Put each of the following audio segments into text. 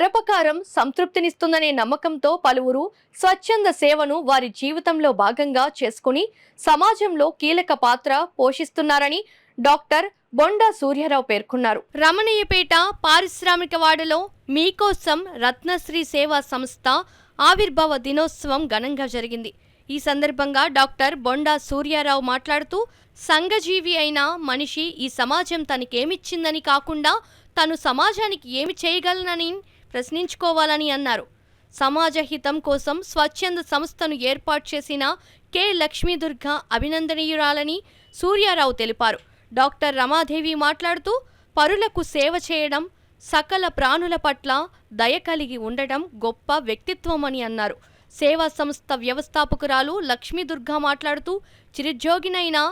పరోపకారం సంతృప్తినిస్తుందనే నమ్మకంతో పలువురు స్వచ్ఛంద సేవను వారి జీవితంలో భాగంగా చేసుకుని సమాజంలో కీలక పాత్ర పోషిస్తున్నారని డాక్టర్ బొండా సూర్యారావు పేర్కొన్నారు. రమణయ్యపేట పారిశ్రామికవాడలో మీకోసం రత్నశ్రీ సేవా సంస్థ ఆవిర్భావ దినోత్సవం ఘనంగా జరిగింది. ఈ సందర్భంగా డాక్టర్ బొండా సూర్యారావు మాట్లాడుతూ, సంఘజీవి అయిన మనిషి ఈ సమాజం తనకేమిచ్చిందని కాకుండా తను సమాజానికి ఏమి చేయగలనని ప్రశ్నించుకోవాలని అన్నారు. సమాజ హితం కోసం స్వచ్ఛంద సంస్థను ఏర్పాటు చేసిన కె లక్ష్మీదుర్గ అభినందనీయురాలని సూర్యారావు తెలిపారు. డాక్టర్ రమాదేవి మాట్లాడుతూ, పరులకు సేవ చేయడం, సకల ప్రాణుల పట్ల దయ కలిగి ఉండడం గొప్ప వ్యక్తిత్వమని అన్నారు. సేవా సంస్థ వ్యవస్థాపకురాలు లక్ష్మీదుర్గ మాట్లాడుతూ, చిరుద్యోగినైనా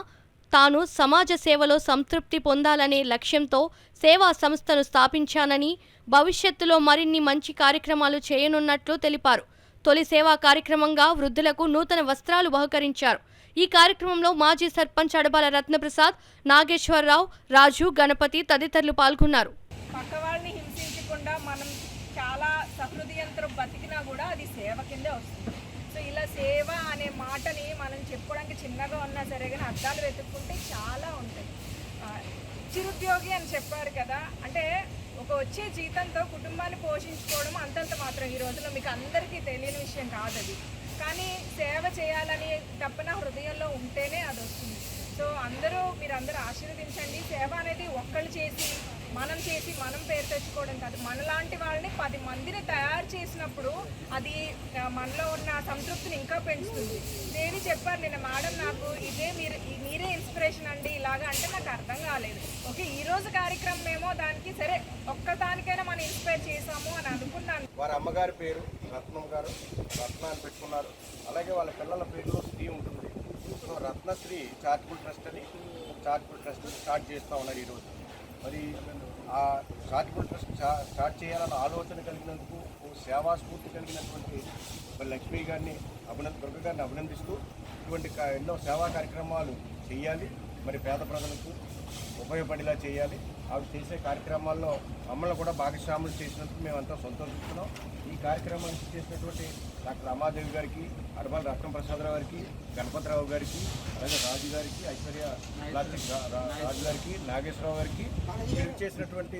తాను సమాజ సేవలో సంతృప్తి పొందాలనే లక్ష్యంతో సేవా సంస్థను స్థాపించానని, భవిష్యత్తులో మరిన్ని మంచి కార్యక్రమాలు చేయనున్నట్లు తెలిపారు. తొలి సేవా కార్యక్రమంగా వృద్ధులకు నూతన వస్త్రాలు బహుకరించారు. ఈ కార్యక్రమంలో మాజీ సర్పంచ్ అడబాల రత్నప్రసాద్, నాగేశ్వరరావు, రాజు, గణపతి తదితరులు పాల్గొన్నారు. పక్కవాళ్ళని హింసించకుండా మనం చాలా సహృదయంతో బతికినా కూడా అది సేవ కిందే వస్తుంది. సో ఇలా సేవ అనే మాటని మనం చెప్పుకోవడానికి చిన్నగా ఉన్నా సరే కానీ అర్థాలు వెతుక్కుంటే చాలా ఉంటాయి. చిరుద్యోగి అని చెప్పారు కదా, అంటే ఒక వచ్చే జీతంతో కుటుంబాన్ని పోషించుకోవడం అంతంత మాత్రం ఈ రోజుల్లో మీకు అందరికీ తెలియని విషయం కాదు అది. కానీ సేవ చేయాలని తప్పన హృదయంలో ఉంటేనే అది వస్తుంది. సో మీరందరూ ఆశీర్వదించండి. సేవ అనేది ఒక్కళ్ళు చేసి మనం పేరు తెచ్చుకోవడం కాదు, మనలాంటి వాళ్ళని 10 మందిని తయారు చేసినప్పుడు అది మనలో ఉన్న సంతృప్తిని ఇంకా పెంచుతుంది. దేవి చెప్పారు నిన్న మేడం, నాకు మీరే ఇన్స్పిరేషన్ అండి ఇలాగా అంటే నాకు అర్థం కాలేదు. ఓకే, ఈరోజు కార్యక్రమం ఏమో దానికి సరే ఒక్కదానికైనా మనం ఇన్స్పైర్ చేసాము అని అనుకున్నాను. వారి అమ్మగారి పేరు రత్నం గారు, రత్న అని పెట్టుకున్నారు. అలాగే వాళ్ళ పిల్లల పేరులో శ్రీ ఉంటుంది. సో రత్నశ్రీ చారిటబుల్ ట్రస్ట్ అని చారిటబుల్ ట్రస్ట్ స్టార్ట్ చేస్తూ ఉన్నారు ఈరోజు. మరి ఆ చారిటబుల్ ట్రస్ట్ స్టార్ట్ చేయాలన్న ఆలోచన కలిగినందుకు, సేవా స్ఫూర్తి కలిగినటువంటి లక్ష్మీ గారిని దుర్గ గారిని అభినందిస్తూ ఇటువంటి ఎన్నో సేవా కార్యక్రమాలు చేయాలి. మరి పేద ప్రజలకు ఉపయోగపడేలా చేయాలి. అవి చేసే కార్యక్రమాల్లో మమ్మల్ని కూడా భాగస్వాములు చేసినందుకు మేమంతా సంతోషిస్తున్నాం. ఈ కార్యక్రమాన్ని చేసినటువంటి డాక్టర్ రమాదేవి గారికి, అడబాల రత్నప్రసాదరావు గారికి, గణపతిరావు గారికి, అలాగే రాజు గారికి, ఐశ్వర్య రాజు గారికి, నాగేశ్వరరావు గారికి చేసినటువంటి